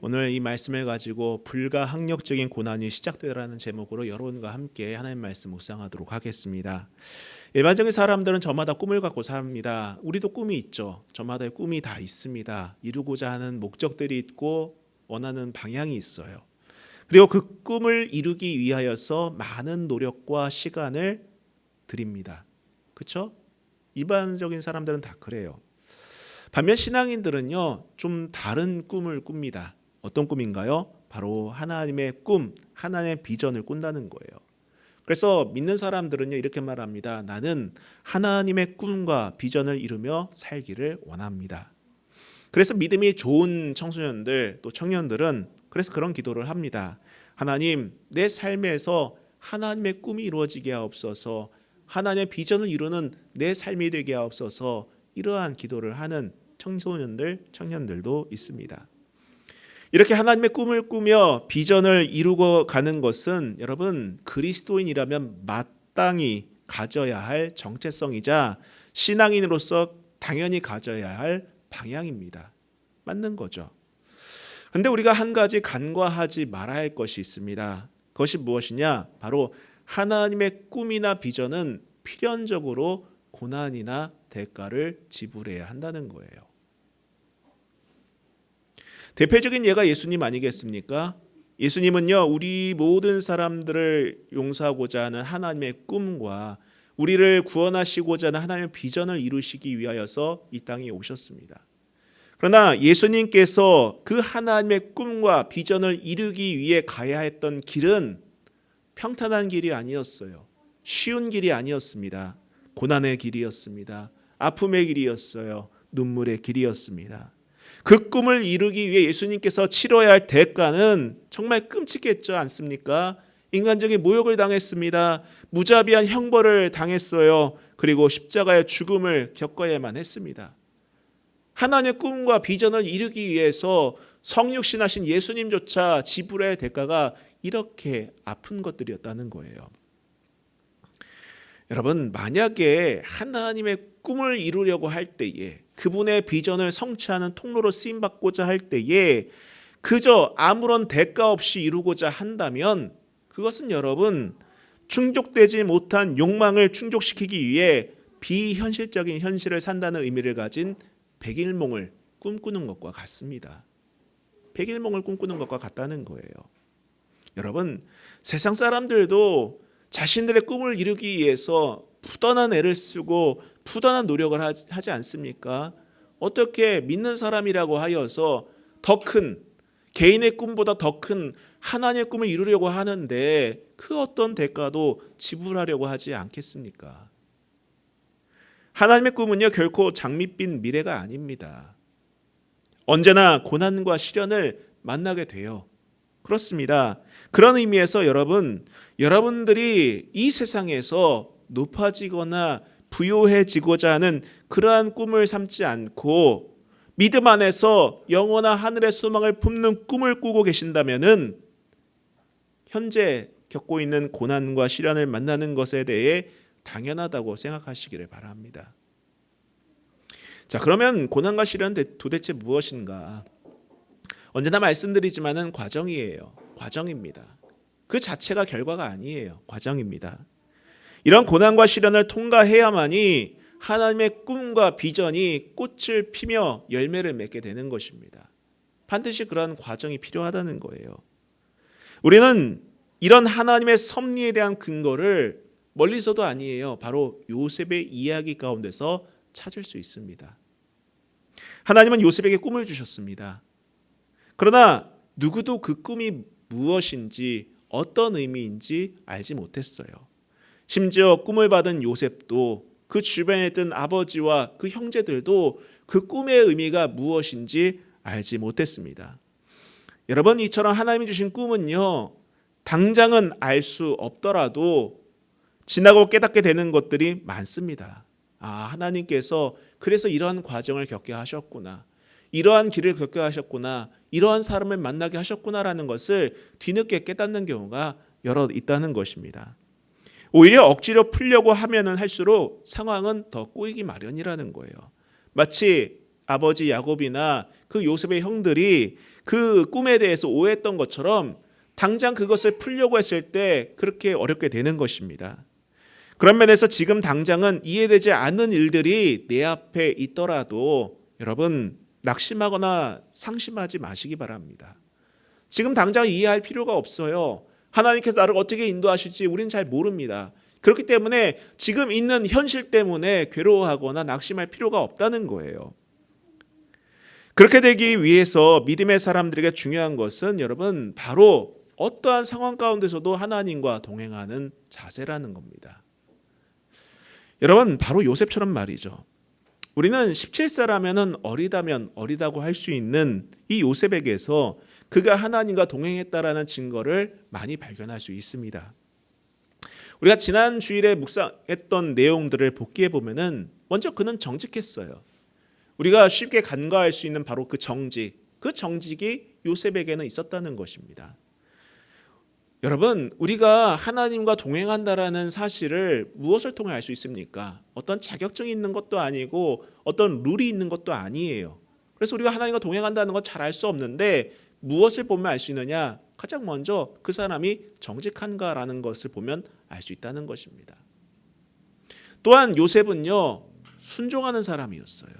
오늘 이 말씀을 가지고 불가항력적인 고난이 시작되라는 제목으로 여러분과 함께 하나님 말씀 묵상하도록 하겠습니다. 일반적인 사람들은 저마다 꿈을 갖고 삽니다. 우리도 꿈이 있죠. 저마다의 꿈이 다 있습니다. 이루고자 하는 목적들이 있고 원하는 방향이 있어요. 그리고 그 꿈을 이루기 위하여서 많은 노력과 시간을 드립니다. 그렇죠? 일반적인 사람들은 다 그래요. 반면 신앙인들은요, 좀 다른 꿈을 꿉니다. 어떤 꿈인가요? 바로 하나님의 꿈, 하나님의 비전을 꾼다는 거예요. 그래서 믿는 사람들은요, 이렇게 말합니다. 나는 하나님의 꿈과 비전을 이루며 살기를 원합니다. 그래서 믿음이 좋은 청소년들 또 청년들은 그래서 그런 기도를 합니다. 하나님, 내 삶에서 하나님의 꿈이 이루어지게 하옵소서, 하나님의 비전을 이루는 내 삶이 되게 하옵소서, 이러한 기도를 하는 청소년들, 청년들도 있습니다. 이렇게 하나님의 꿈을 꾸며 비전을 이루고 가는 것은 여러분 그리스도인이라면 마땅히 가져야 할 정체성이자 신앙인으로서 당연히 가져야 할 방향입니다. 맞는 거죠. 그런데 우리가 한 가지 간과하지 말아야 할 것이 있습니다. 그것이 무엇이냐? 바로 하나님의 꿈이나 비전은 필연적으로 고난이나 대가를 지불해야 한다는 거예요. 대표적인 예가 예수님 아니겠습니까? 예수님은요, 우리 모든 사람들을 용서하고자 하는 하나님의 꿈과 우리를 구원하시고자 하는 하나님의 비전을 이루시기 위하여서 이 땅에 오셨습니다. 그러나 예수님께서 그 하나님의 꿈과 비전을 이루기 위해 가야 했던 길은 평탄한 길이 아니었어요. 쉬운 길이 아니었습니다. 고난의 길이었습니다. 아픔의 길이었어요. 눈물의 길이었습니다. 그 꿈을 이루기 위해 예수님께서 치러야 할 대가는 정말 끔찍했지 않습니까? 인간적인 모욕을 당했습니다. 무자비한 형벌을 당했어요. 그리고 십자가의 죽음을 겪어야만 했습니다. 하나님의 꿈과 비전을 이루기 위해서 성육신하신 예수님조차 지불해야 할 대가가 이렇게 아픈 것들이었다는 거예요. 여러분, 만약에 하나님의 꿈을 이루려고 할 때에 그분의 비전을 성취하는 통로로 쓰임받고자 할 때에 그저 아무런 대가 없이 이루고자 한다면 그것은 여러분 충족되지 못한 욕망을 충족시키기 위해 비현실적인 현실을 산다는 의미를 가진 백일몽을 꿈꾸는 것과 같습니다. 백일몽을 꿈꾸는 것과 같다는 거예요. 여러분, 세상 사람들도 자신들의 꿈을 이루기 위해서 부단한 애를 쓰고 부단한 노력을 하지 않습니까? 어떻게 믿는 사람이라고 하여서 더 큰 개인의 꿈보다 더 큰 하나님의 꿈을 이루려고 하는데 그 어떤 대가도 지불하려고 하지 않겠습니까? 하나님의 꿈은요 결코 장밋빛 미래가 아닙니다. 언제나 고난과 시련을 만나게 돼요. 그렇습니다. 그런 의미에서 여러분들이 이 세상에서 높아지거나 부요해지고자 하는 그러한 꿈을 삼지 않고 믿음 안에서 영원한 하늘의 소망을 품는 꿈을 꾸고 계신다면은 현재 겪고 있는 고난과 시련을 만나는 것에 대해 당연하다고 생각하시기를 바랍니다. 자, 그러면 고난과 시련은 도대체 무엇인가? 언제나 말씀드리지만은 과정이에요. 과정입니다. 그 자체가 결과가 아니에요. 과정입니다. 이런 고난과 시련을 통과해야만이 하나님의 꿈과 비전이 꽃을 피며 열매를 맺게 되는 것입니다. 반드시 그러한 과정이 필요하다는 거예요. 우리는 이런 하나님의 섭리에 대한 근거를 멀리서도 아니에요. 바로 요셉의 이야기 가운데서 찾을 수 있습니다. 하나님은 요셉에게 꿈을 주셨습니다. 그러나 누구도 그 꿈이 무엇인지 어떤 의미인지 알지 못했어요. 심지어 꿈을 받은 요셉도 그 주변에 있던 아버지와 그 형제들도 그 꿈의 의미가 무엇인지 알지 못했습니다. 여러분, 이처럼 하나님이 주신 꿈은요 당장은 알 수 없더라도 지나고 깨닫게 되는 것들이 많습니다. 하나님께서 그래서 이러한 과정을 겪게 하셨구나, 이러한 길을 겪게 하셨구나, 이러한 사람을 만나게 하셨구나라는 것을 뒤늦게 깨닫는 경우가 여러 있다는 것입니다. 오히려 억지로 풀려고 하면은 할수록 상황은 더 꼬이기 마련이라는 거예요. 마치 아버지 야곱이나 그 요셉의 형들이 그 꿈에 대해서 오해했던 것처럼 당장 그것을 풀려고 했을 때 그렇게 어렵게 되는 것입니다. 그런 면에서 지금 당장은 이해되지 않는 일들이 내 앞에 있더라도 여러분 낙심하거나 상심하지 마시기 바랍니다. 지금 당장 이해할 필요가 없어요. 하나님께서 나를 어떻게 인도하실지 우리는 잘 모릅니다. 그렇기 때문에 지금 있는 현실 때문에 괴로워하거나 낙심할 필요가 없다는 거예요. 그렇게 되기 위해서 믿음의 사람들에게 중요한 것은 여러분 바로 어떠한 상황 가운데서도 하나님과 동행하는 자세라는 겁니다. 여러분 바로 요셉처럼 말이죠. 우리는 17세라면 어리다면 어리다고 할 수 있는 이 요셉에게서 그가 하나님과 동행했다라는 증거를 많이 발견할 수 있습니다. 우리가 지난 주일에 묵상했던 내용들을 복기해 보면은 먼저 그는 정직했어요. 우리가 쉽게 간과할 수 있는 바로 그 정직이 요셉에게는 있었다는 것입니다. 여러분, 우리가 하나님과 동행한다라는 사실을 무엇을 통해 알 수 있습니까? 어떤 자격증이 있는 것도 아니고 어떤 룰이 있는 것도 아니에요. 그래서 우리가 하나님과 동행한다는 건 잘 알 수 없는데 무엇을 보면 알 수 있느냐? 가장 먼저 그 사람이 정직한가라는 것을 보면 알 수 있다는 것입니다. 또한 요셉은요, 순종하는 사람이었어요.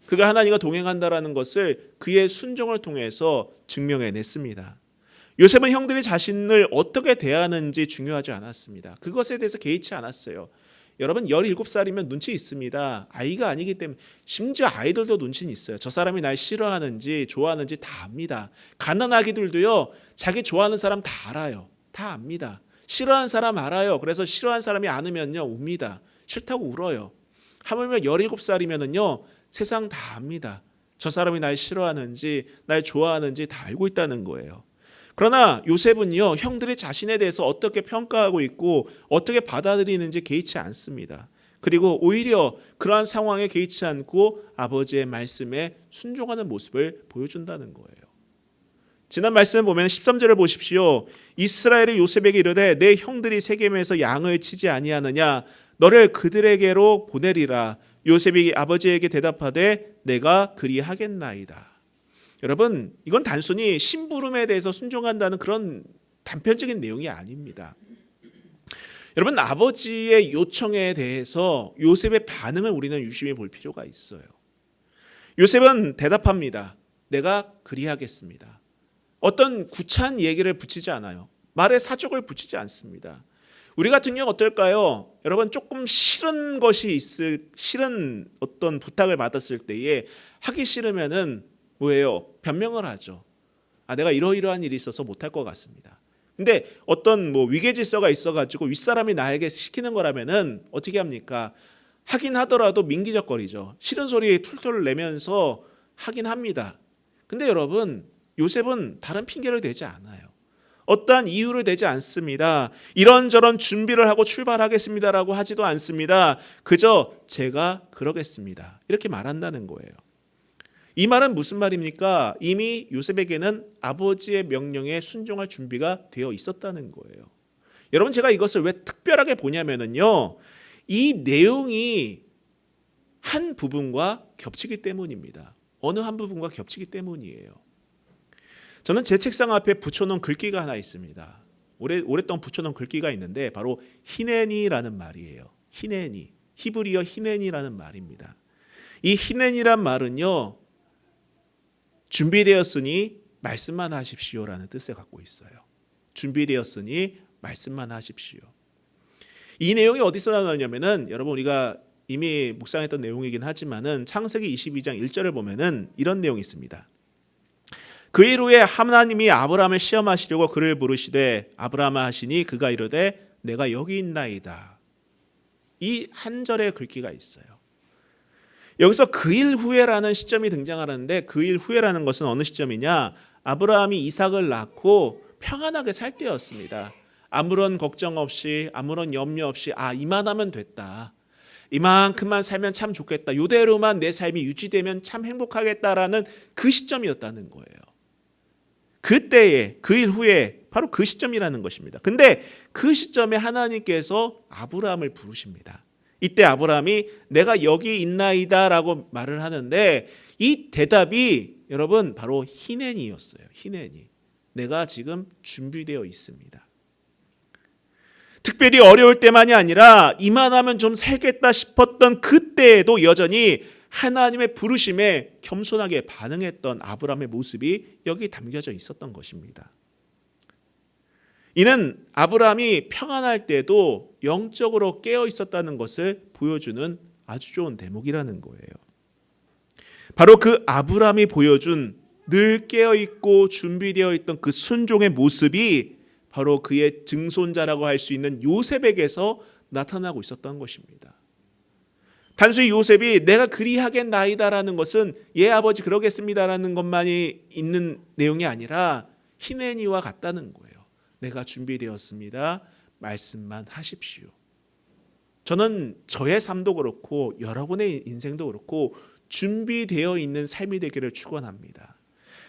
그가 하나님과 동행한다라는 것을 그의 순종을 통해서 증명해냈습니다. 요셉은 형들이 자신을 어떻게 대하는지 중요하지 않았습니다. 그것에 대해서 개의치 않았어요. 여러분 17살이면 눈치 있습니다. 아이가 아니기 때문에 심지어 아이들도 눈치는 있어요. 저 사람이 날 싫어하는지 좋아하는지 다 압니다. 갓난아기들도요. 자기 좋아하는 사람 다 알아요. 다 압니다. 싫어하는 사람 알아요. 그래서 싫어하는 사람이 안으면요 웁니다. 싫다고 울어요. 하물며 17살이면은요 세상 다 압니다. 저 사람이 날 싫어하는지 날 좋아하는지 다 알고 있다는 거예요. 그러나 요셉은요 형들이 자신에 대해서 어떻게 평가하고 있고 어떻게 받아들이는지 개의치 않습니다. 그리고 오히려 그러한 상황에 개의치 않고 아버지의 말씀에 순종하는 모습을 보여준다는 거예요. 지난 말씀 보면 13절을 보십시오. 이스라엘이 요셉에게 이르되 내 형들이 세겜에서 양을 치지 아니하느냐 너를 그들에게로 보내리라. 요셉이 아버지에게 대답하되 내가 그리하겠나이다. 여러분 이건 단순히 심부름에 대해서 순종한다는 그런 단편적인 내용이 아닙니다. 여러분 아버지의 요청에 대해서 요셉의 반응을 우리는 유심히 볼 필요가 있어요. 요셉은 대답합니다. 내가 그리하겠습니다. 어떤 구차한 얘기를 붙이지 않아요. 말에 사족을 붙이지 않습니다. 우리 같은 경우 어떨까요? 여러분 조금 싫은 어떤 부탁을 받았을 때에 하기 싫으면은 뭐예요? 변명을 하죠. 내가 이러이러한 일이 있어서 못할 것 같습니다. 근데 어떤 위계질서가 있어가지고 윗사람이 나에게 시키는 거라면은 어떻게 합니까? 하긴 하더라도 민기적거리죠. 싫은 소리 툴툴 내면서 하긴 합니다. 근데 여러분 요셉은 다른 핑계를 대지 않아요. 어떠한 이유를 대지 않습니다. 이런저런 준비를 하고 출발하겠습니다라고 하지도 않습니다. 그저 제가 그러겠습니다. 이렇게 말한다는 거예요. 이 말은 무슨 말입니까? 이미 요셉에게는 아버지의 명령에 순종할 준비가 되어 있었다는 거예요. 여러분 제가 이것을 왜 특별하게 보냐면요. 이 내용이 한 부분과 겹치기 때문입니다. 어느 한 부분과 겹치기 때문이에요. 저는 제 책상 앞에 붙여놓은 글귀가 하나 있습니다. 오랫동안 붙여놓은 글귀가 있는데 바로 히네니라는 말이에요. 히네니, 히브리어 히네니라는 말입니다. 이 히네니란 말은요. 준비되었으니 말씀만 하십시오라는 뜻을 갖고 있어요. 준비되었으니 말씀만 하십시오. 이 내용이 어디서 나오냐면은 여러분 우리가 이미 묵상했던 내용이긴 하지만은 창세기 22장 1절을 보면은 이런 내용이 있습니다. 그 일 후에 하나님이 아브라함을 시험하시려고 그를 부르시되 아브라함아 하시니 그가 이르되 내가 여기 있나이다. 이 한 절의 글귀가 있어요. 여기서 그 일 후에라는 시점이 등장하는데 그 일 후에라는 것은 어느 시점이냐? 아브라함이 이삭을 낳고 평안하게 살 때였습니다. 아무런 걱정 없이 아무런 염려 없이 이만하면 됐다. 이만큼만 살면 참 좋겠다. 이대로만 내 삶이 유지되면 참 행복하겠다라는 그 시점이었다는 거예요. 그때에 그 일 후에 바로 그 시점이라는 것입니다. 근데 그 시점에 하나님께서 아브라함을 부르십니다. 이때 아브라함이 내가 여기 있나이다라고 말을 하는데 이 대답이 여러분 바로 히네니였어요. 히네니. 내가 지금 준비되어 있습니다. 특별히 어려울 때만이 아니라 이만하면 좀 살겠다 싶었던 그때에도 여전히 하나님의 부르심에 겸손하게 반응했던 아브라함의 모습이 여기 담겨져 있었던 것입니다. 이는 아브라함이 평안할 때도 영적으로 깨어 있었다는 것을 보여주는 아주 좋은 대목이라는 거예요. 바로 그 아브라함이 보여준 늘 깨어 있고 준비되어 있던 그 순종의 모습이 바로 그의 증손자라고 할 수 있는 요셉에게서 나타나고 있었던 것입니다. 단순히 요셉이 내가 그리하겠나이다라는 것은 예 아버지 그러겠습니다라는 것만이 있는 내용이 아니라 히네니와 같다는 거예요. 내가 준비되었습니다. 말씀만 하십시오. 저는 저의 삶도 그렇고 여러분의 인생도 그렇고 준비되어 있는 삶이 되기를 축원합니다.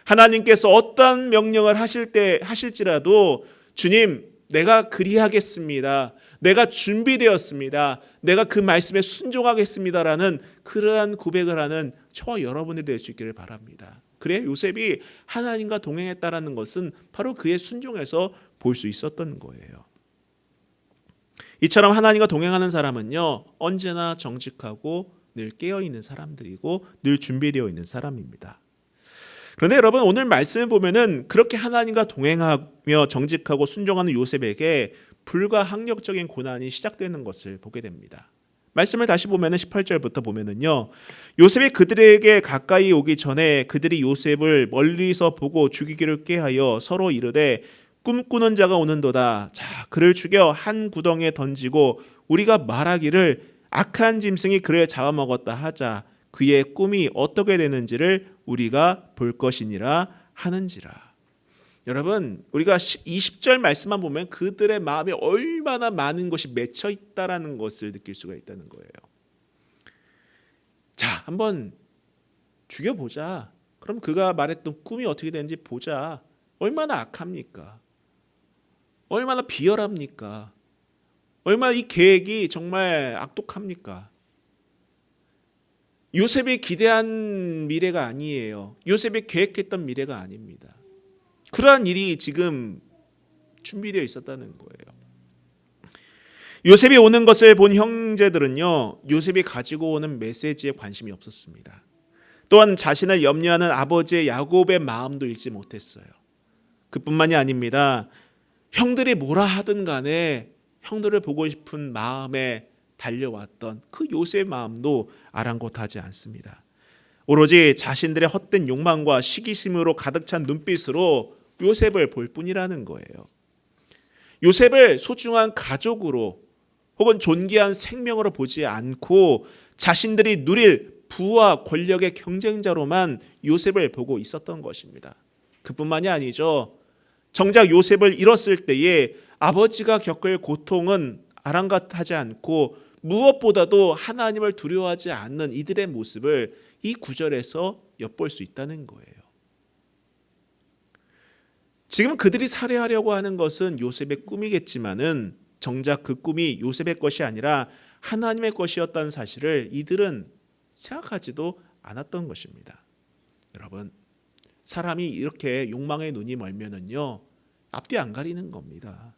하나님께서 어떤 명령을 하실지라도 주님 내가 그리하겠습니다. 내가 준비되었습니다. 내가 그 말씀에 순종하겠습니다라는 그러한 고백을 하는 저와 여러분이 될 수 있기를 바랍니다. 그래 요셉이 하나님과 동행했다라는 것은 바로 그의 순종에서 볼 수 있었던 거예요. 이처럼 하나님과 동행하는 사람은요 언제나 정직하고 늘 깨어있는 사람들이고 늘 준비되어 있는 사람입니다. 그런데 여러분 오늘 말씀을 보면은 그렇게 하나님과 동행하며 정직하고 순종하는 요셉에게 불가항력적인 고난이 시작되는 것을 보게 됩니다. 말씀을 다시 보면은 18절부터 보면은요 요셉이 그들에게 가까이 오기 전에 그들이 요셉을 멀리서 보고 죽이기를 꾀하여 서로 이르되 꿈꾸는 자가 오는도다. 자 그를 죽여 한 구덩이에 던지고 우리가 말하기를 악한 짐승이 그를 잡아먹었다 하자. 그의 꿈이 어떻게 되는지를 우리가 볼 것이니라 하는지라. 여러분 우리가 20절 말씀만 보면 그들의 마음에 얼마나 많은 것이 맺혀 있다라는 것을 느낄 수가 있다는 거예요. 자 한번 죽여보자. 그럼 그가 말했던 꿈이 어떻게 되는지 보자. 얼마나 악합니까? 얼마나 비열합니까? 얼마나 이 계획이 정말 악독합니까? 요셉이 기대한 미래가 아니에요. 요셉이 계획했던 미래가 아닙니다. 그러한 일이 지금 준비되어 있었다는 거예요. 요셉이 오는 것을 본 형제들은요 요셉이 가지고 오는 메시지에 관심이 없었습니다. 또한 자신을 염려하는 아버지의 야곱의 마음도 잃지 못했어요. 그뿐만이 아닙니다. 형들이 뭐라 하든 간에 형들을 보고 싶은 마음에 달려왔던 그 요셉의 마음도 아랑곳하지 않습니다. 오로지 자신들의 헛된 욕망과 시기심으로 가득 찬 눈빛으로 요셉을 볼 뿐이라는 거예요. 요셉을 소중한 가족으로 혹은 존귀한 생명으로 보지 않고 자신들이 누릴 부와 권력의 경쟁자로만 요셉을 보고 있었던 것입니다. 그뿐만이 아니죠. 정작 요셉을 잃었을 때에 아버지가 겪을 고통은 아랑곳하지 않고 무엇보다도 하나님을 두려워하지 않는 이들의 모습을 이 구절에서 엿볼 수 있다는 거예요. 지금 그들이 살해하려고 하는 것은 요셉의 꿈이겠지만은 정작 그 꿈이 요셉의 것이 아니라 하나님의 것이었다는 사실을 이들은 생각하지도 않았던 것입니다. 여러분, 사람이 이렇게 욕망의 눈이 멀면은요 앞뒤 안 가리는 겁니다.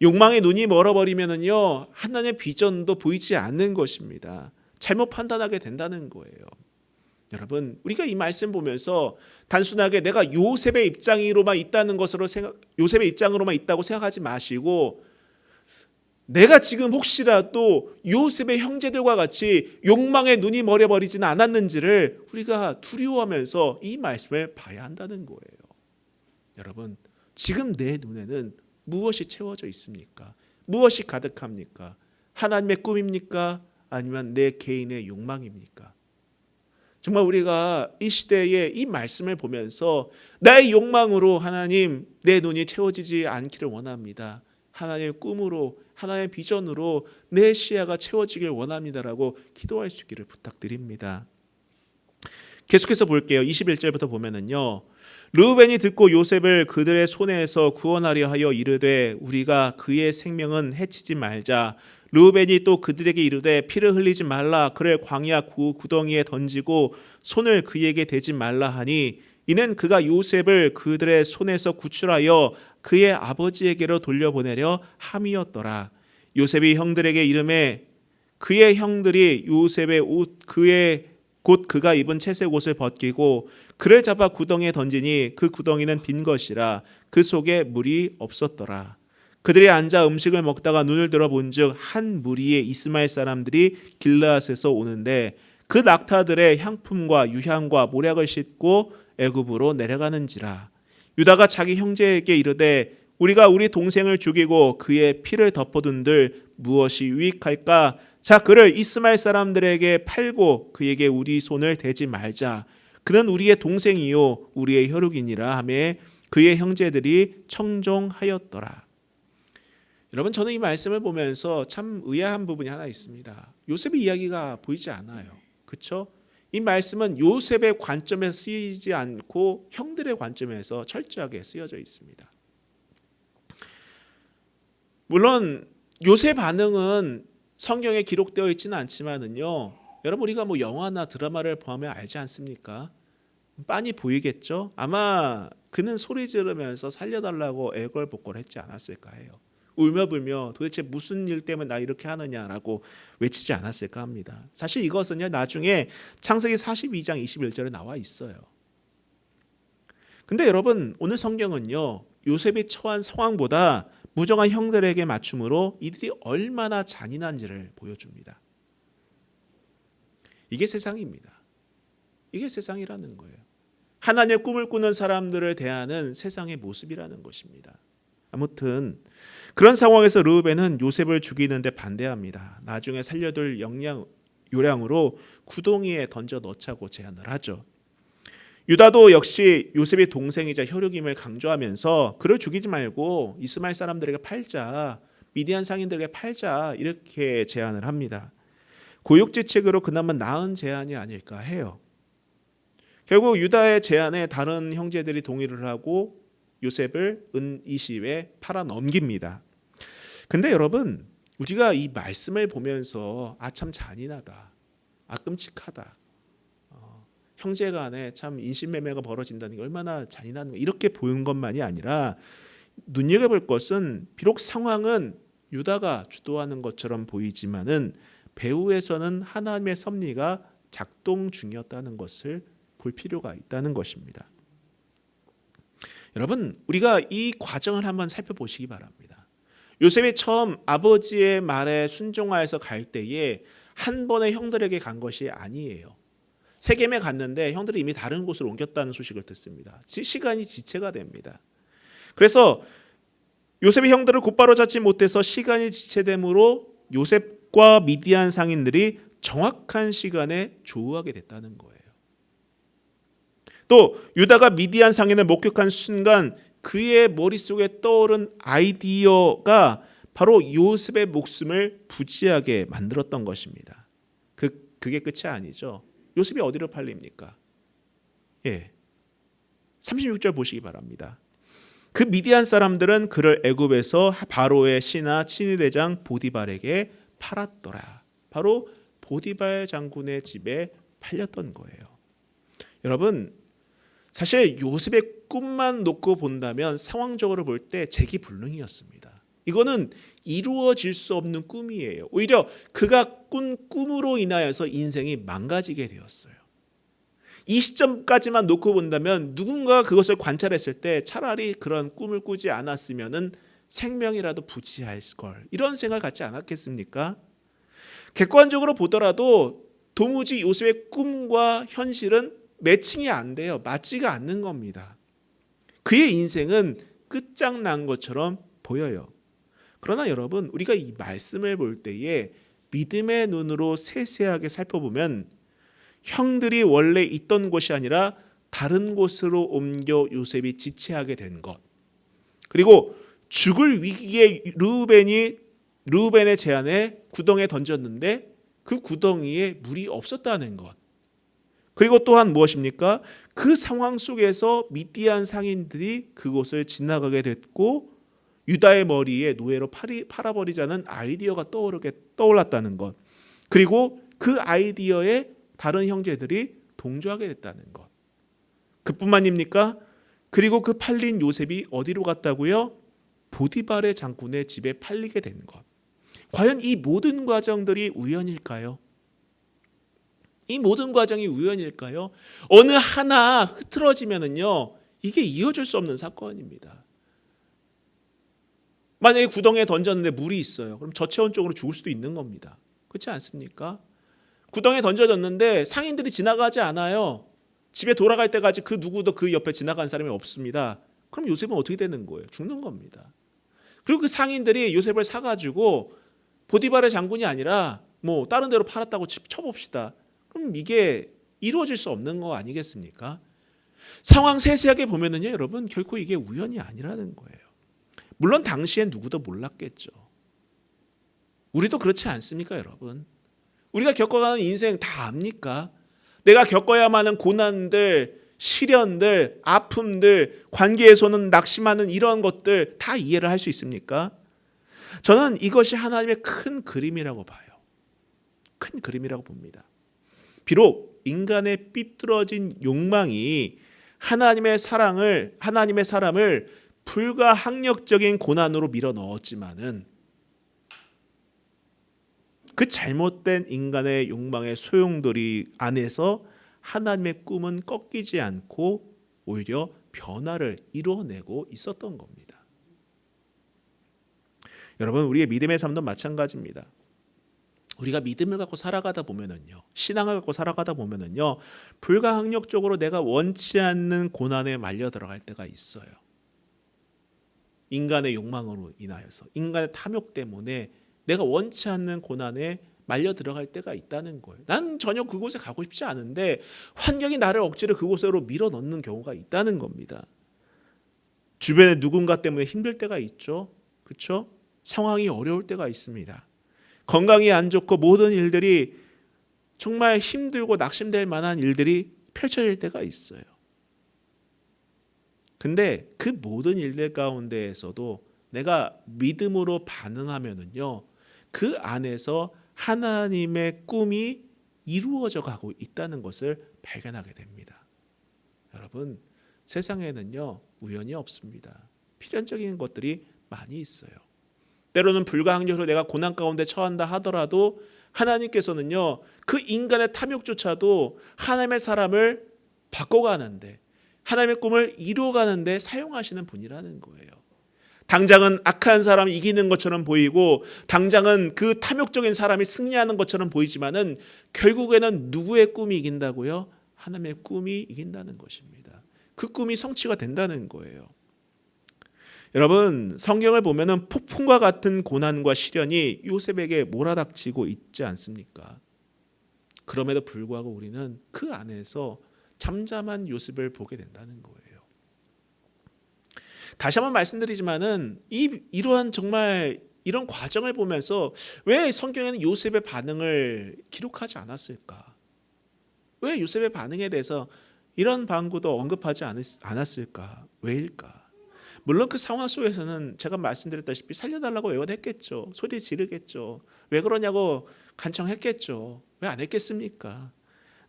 욕망의 눈이 멀어버리면은요 하나님의 비전도 보이지 않는 것입니다. 잘못 판단하게 된다는 거예요. 여러분, 우리가 이 말씀 보면서 단순하게 내가 요셉의 입장으로만 있다는 것으로 요셉의 입장으로만 있다고 생각하지 마시고 내가 지금 혹시라도 요셉의 형제들과 같이 욕망의 눈이 멀어버리지는 않았는지를 우리가 두려워하면서 이 말씀을 봐야 한다는 거예요. 여러분, 지금 내 눈에는 무엇이 채워져 있습니까? 무엇이 가득합니까? 하나님의 꿈입니까? 아니면 내 개인의 욕망입니까? 정말 우리가 이 시대에 이 말씀을 보면서 나의 욕망으로 하나님 내 눈이 채워지지 않기를 원합니다. 하나님의 꿈으로 하나님의 비전으로 내 시야가 채워지길 원합니다라고 기도할 수 있기를 부탁드립니다. 계속해서 볼게요. 21절부터 보면은요. 르우벤이 듣고 요셉을 그들의 손에서 구원하려 하여 이르되 우리가 그의 생명은 해치지 말자. 르우벤이 또 그들에게 이르되 피를 흘리지 말라 그를 광야 구덩이에 던지고 손을 그에게 대지 말라 하니 이는 그가 요셉을 그들의 손에서 구출하여 그의 아버지에게로 돌려보내려 함이었더라. 요셉이 형들에게 이르매 그의 형들이 요셉의 옷 그의 곧 그가 입은 채색 옷을 벗기고 그를 잡아 구덩이에 던지니 그 구덩이는 빈 것이라 그 속에 물이 없었더라. 그들이 앉아 음식을 먹다가 눈을 들어 본즉 한 무리의 이스마엘 사람들이 길르앗에서 오는데 그 낙타들의 향품과 유향과 모략을 싣고 애굽으로 내려가는지라. 유다가 자기 형제에게 이르되 우리가 우리 동생을 죽이고 그의 피를 덮어둔들 무엇이 유익할까? 자, 그를 이스마엘 사람들에게 팔고 그에게 우리 손을 대지 말자. 그는 우리의 동생이요 우리의 혈육이니라 하며 그의 형제들이 청종하였더라. 여러분, 저는 이 말씀을 보면서 참 의아한 부분이 하나 있습니다. 요셉의 이야기가 보이지 않아요. 그렇죠? 이 말씀은 요셉의 관점에서 쓰이지 않고 형들의 관점에서 철저하게 쓰여져 있습니다. 물론 요셉 반응은 성경에 기록되어 있지는 않지만은요, 여러분 우리가 뭐 영화나 드라마를 보면 알지 않습니까? 빤히 보이겠죠? 아마 그는 소리 지르면서 살려달라고 애걸복걸했지 않았을까 해요. 울며불며 도대체 무슨 일 때문에 나 이렇게 하느냐라고 외치지 않았을까 합니다. 사실 이것은요, 나중에 창세기 42장 21절에 나와 있어요. 근데 여러분, 오늘 성경은요, 요셉이 처한 상황보다 무정한 형들에게 맞춤으로 이들이 얼마나 잔인한지를 보여줍니다. 이게 세상입니다. 이게 세상이라는 거예요. 하나님의 꿈을 꾸는 사람들을 대하는 세상의 모습이라는 것입니다. 아무튼 그런 상황에서 르우벤은 요셉을 죽이는데 반대합니다. 나중에 살려둘 요량으로 구덩이에 던져 넣자고 제안을 하죠. 유다도 역시 요셉의 동생이자 혈육임을 강조하면서 그를 죽이지 말고 이스마엘 사람들에게 팔자, 미디안 상인들에게 팔자 이렇게 제안을 합니다. 고육지책으로 그나마 나은 제안이 아닐까 해요. 결국 유다의 제안에 다른 형제들이 동의를 하고 요셉을 은 20에 팔아 넘깁니다. 근데 여러분, 우리가 이 말씀을 보면서 참 잔인하다, 끔찍하다, 형제 간에 참 인신매매가 벌어진다는 게 얼마나 잔인한가 이렇게 보는 것만이 아니라 눈여겨볼 것은 비록 상황은 유다가 주도하는 것처럼 보이지만은 배후에서는 하나님의 섭리가 작동 중이었다는 것을 볼 필요가 있다는 것입니다. 여러분, 우리가 이 과정을 한번 살펴보시기 바랍니다. 요셉이 처음 아버지의 말에 순종하여서 갈 때에 한 번에 형들에게 간 것이 아니에요. 세겜에 갔는데 형들이 이미 다른 곳으로 옮겼다는 소식을 듣습니다. 시간이 지체가 됩니다. 그래서 요셉의 형들을 곧바로 잡지 못해서 시간이 지체되므로 요셉과 미디안 상인들이 정확한 시간에 조우하게 됐다는 거예요. 또 유다가 미디안 상인을 목격한 순간 그의 머릿속에 떠오른 아이디어가 바로 요셉의 목숨을 부지하게 만들었던 것입니다. 그게 끝이 아니죠. 요셉이 어디로 팔립니까? 36절 보시기 바랍니다. 그 미디안 사람들은 그를 애굽에서 바로의 신하 친위대장 보디발에게 팔았더라. 바로 보디발 장군의 집에 팔렸던 거예요. 여러분, 사실 요셉의 꿈만 놓고 본다면 상황적으로 볼 때 재기불능이었습니다. 이거는 이루어질 수 없는 꿈이에요. 오히려 그가 꾼 꿈으로 인하여서 인생이 망가지게 되었어요. 이 시점까지만 놓고 본다면 누군가 그것을 관찰했을 때 차라리 그런 꿈을 꾸지 않았으면은 생명이라도 부지할 걸, 이런 생각을 갖지 않았겠습니까? 객관적으로 보더라도 도무지 요셉의 꿈과 현실은 매칭이 안 돼요. 맞지가 않는 겁니다. 그의 인생은 끝장난 것처럼 보여요. 그러나 여러분, 우리가 이 말씀을 볼 때에 믿음의 눈으로 세세하게 살펴보면 형들이 원래 있던 곳이 아니라 다른 곳으로 옮겨 요셉이 지체하게 된 것, 그리고 죽을 위기에 르우벤의 제안에 구덩이에 던졌는데 그 구덩이에 물이 없었다는 것, 그리고 또한 무엇입니까? 그 상황 속에서 미디안 상인들이 그곳을 지나가게 됐고 유다의 머리에 노예로 팔아버리자는 아이디어가 떠올랐다는 것. 그리고 그 아이디어에 다른 형제들이 동조하게 됐다는 것. 그뿐만입니까? 그리고 그 팔린 요셉이 어디로 갔다고요? 보디발의 장군의 집에 팔리게 된 것. 과연 이 모든 과정들이 우연일까요? 이 모든 과정이 우연일까요? 어느 하나 흐트러지면은요, 이게 이어질 수 없는 사건입니다. 만약에 구덩이에 던졌는데 물이 있어요. 그럼 저체온증으로 죽을 수도 있는 겁니다. 그렇지 않습니까? 구덩이에 던져졌는데 상인들이 지나가지 않아요. 집에 돌아갈 때까지 그 누구도 그 옆에 지나간 사람이 없습니다. 그럼 요셉은 어떻게 되는 거예요? 죽는 겁니다. 그리고 그 상인들이 요셉을 사가지고 보디발의 장군이 아니라 뭐 다른 데로 팔았다고 쳐봅시다. 그럼 이게 이루어질 수 없는 거 아니겠습니까? 상황 세세하게 보면은요, 여러분, 결코 이게 우연이 아니라는 거예요. 물론 당시엔 누구도 몰랐겠죠. 우리도 그렇지 않습니까, 여러분? 우리가 겪어가는 인생 다 압니까? 내가 겪어야만 하는 고난들, 시련들, 아픔들, 관계에서는 낙심하는 이런 것들 다 이해를 할 수 있습니까? 저는 이것이 하나님의 큰 그림이라고 봐요. 큰 그림이라고 봅니다. 비록 인간의 삐뚤어진 욕망이 하나님의 사람을 불가항력적인 고난으로 밀어 넣었지만은 그 잘못된 인간의 욕망의 소용돌이 안에서 하나님의 꿈은 꺾이지 않고 오히려 변화를 이루어내고 있었던 겁니다. 여러분, 우리의 믿음의 삶도 마찬가지입니다. 우리가 믿음을 갖고 살아가다 보면은요, 신앙을 갖고 살아가다 보면은요, 불가항력적으로 내가 원치 않는 고난에 말려 들어갈 때가 있어요. 인간의 욕망으로 인하여서, 인간의 탐욕 때문에 내가 원치 않는 고난에 말려 들어갈 때가 있다는 거예요. 난 전혀 그곳에 가고 싶지 않은데 환경이 나를 억지로 그곳으로 밀어 넣는 경우가 있다는 겁니다. 주변에 누군가 때문에 힘들 때가 있죠. 그렇죠? 상황이 어려울 때가 있습니다. 건강이 안 좋고 모든 일들이 정말 힘들고 낙심될 만한 일들이 펼쳐질 때가 있어요. 근데 그 모든 일들 가운데에서도 내가 믿음으로 반응하면은요, 그 안에서 하나님의 꿈이 이루어져 가고 있다는 것을 발견하게 됩니다. 여러분, 세상에는요, 우연이 없습니다. 필연적인 것들이 많이 있어요. 때로는 불가항력으로 내가 고난 가운데 처한다 하더라도 하나님께서는요, 그 인간의 탐욕조차도 하나님의 사람을 바꿔가는데, 하나님의 꿈을 이루어가는데 사용하시는 분이라는 거예요. 당장은 악한 사람이 이기는 것처럼 보이고 당장은 그 탐욕적인 사람이 승리하는 것처럼 보이지만은 결국에는 누구의 꿈이 이긴다고요? 하나님의 꿈이 이긴다는 것입니다. 그 꿈이 성취가 된다는 거예요. 여러분, 성경을 보면은 폭풍과 같은 고난과 시련이 요셉에게 몰아닥치고 있지 않습니까? 그럼에도 불구하고 우리는 그 안에서 잠잠한 요셉을 보게 된다는 거예요. 다시 한번 말씀드리지만은 이러한 정말 이런 과정을 보면서 왜 성경에는 요셉의 반응을 기록하지 않았을까? 왜 요셉의 반응에 대해서 이런 방구도 언급하지 않았을까? 왜일까? 물론 그 상황 속에서는 제가 말씀드렸다시피 살려달라고 외원했겠죠. 소리 지르겠죠. 왜 그러냐고 간청했겠죠. 왜 안 했겠습니까?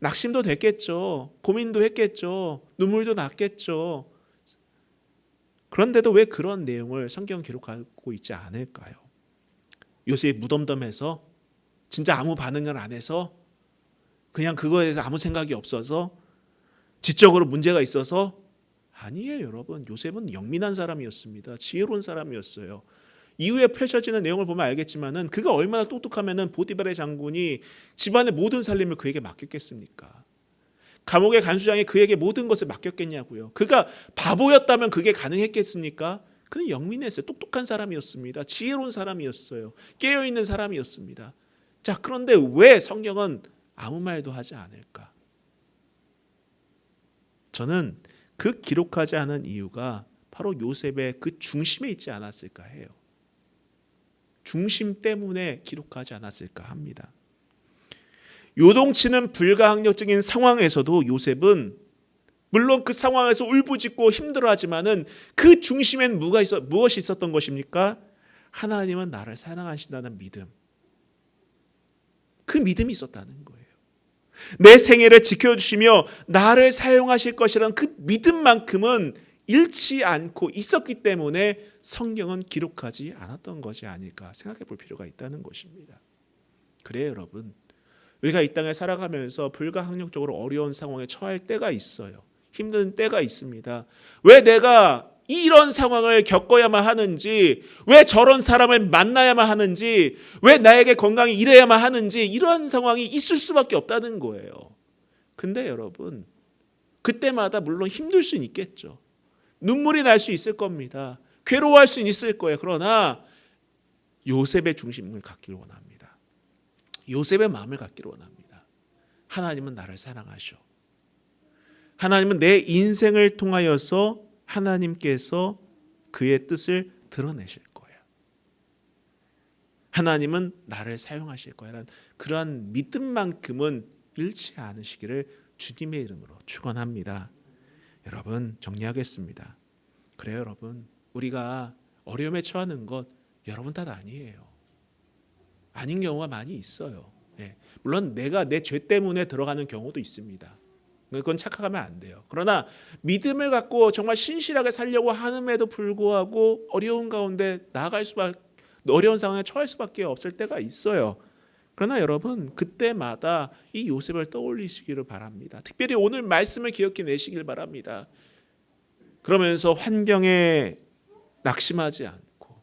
낙심도 됐겠죠. 고민도 했겠죠. 눈물도 났겠죠. 그런데도 왜 그런 내용을 성경 기록하고 있지 않을까요? 요셉이 무덤덤해서 진짜 아무 반응을 안 해서 그냥 그거에 대해서 아무 생각이 없어서 지적으로 문제가 있어서 아니에요, 여러분. 요셉은 영민한 사람이었습니다. 지혜로운 사람이었어요. 이후에 펼쳐지는 내용을 보면 알겠지만은 그가 얼마나 똑똑하면은 보디발의 장군이 집안의 모든 살림을 그에게 맡겼겠습니까? 감옥의 간수장이 그에게 모든 것을 맡겼겠냐고요. 그가 바보였다면 그게 가능했겠습니까? 그는 영민했어요. 똑똑한 사람이었습니다. 지혜로운 사람이었어요. 깨어있는 사람이었습니다. 자, 그런데 왜 성경은 아무 말도 하지 않을까? 저는 그 기록하지 않은 이유가 바로 요셉의 그 중심에 있지 않았을까 해요. 중심 때문에 기록하지 않았을까 합니다. 요동치는 불가항력적인 상황에서도 요셉은 물론 그 상황에서 울부짖고 힘들어하지만은 그 중심엔 무엇이 있었던 것입니까? 하나님은 나를 사랑하신다는 믿음. 그 믿음이 있었다는 거예요. 내 생애를 지켜주시며 나를 사용하실 것이라는 그 믿음만큼은 잃지 않고 있었기 때문에 성경은 기록하지 않았던 것이 아닐까 생각해 볼 필요가 있다는 것입니다. 그래요, 여러분. 우리가 이 땅에 살아가면서 불가항력적으로 어려운 상황에 처할 때가 있어요. 힘든 때가 있습니다. 왜 내가 이런 상황을 겪어야만 하는지, 왜 저런 사람을 만나야만 하는지, 왜 나에게 건강이 이래야만 하는지, 이런 상황이 있을 수밖에 없다는 거예요. 근데 여러분, 그때마다 물론 힘들 수는 있겠죠. 눈물이 날 수 있을 겁니다. 괴로워할 수는 있을 거예요. 그러나 요셉의 중심을 갖기를 원합니다. 요셉의 마음을 갖기를 원합니다. 하나님은 나를 사랑하셔. 하나님은 내 인생을 통하여서 하나님께서 그의 뜻을 드러내실 거예요. 하나님은 나를 사용하실 거야라는 그러한 믿음만큼은 잃지 않으시기를 주님의 이름으로 축원합니다. 여러분, 정리하겠습니다. 그래요, 여러분. 우리가 어려움에 처하는 것 여러분 탓 아니에요. 아닌 경우가 많이 있어요. 물론 내가 내 죄 때문에 들어가는 경우도 있습니다. 그건 착각하면 안 돼요. 그러나 믿음을 갖고 정말 신실하게 살려고 하는데도 불구하고 어려운 가운데 나아갈 수밖에, 어려운 상황에 처할 수밖에 없을 때가 있어요. 그러나 여러분, 그때마다 이 요셉을 떠올리시기를 바랍니다. 특별히 오늘 말씀을 기억해 내시길 바랍니다. 그러면서 환경에 낙심하지 않고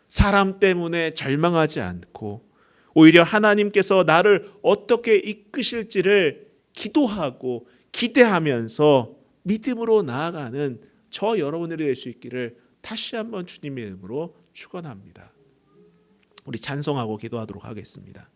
사람 때문에 절망하지 않고 오히려 하나님께서 나를 어떻게 이끄실지를 기도하고 기대하면서 믿음으로 나아가는 저 여러분들이 될 수 있기를 다시 한번 주님의 이름으로 축원합니다. 우리 찬송하고 기도하도록 하겠습니다.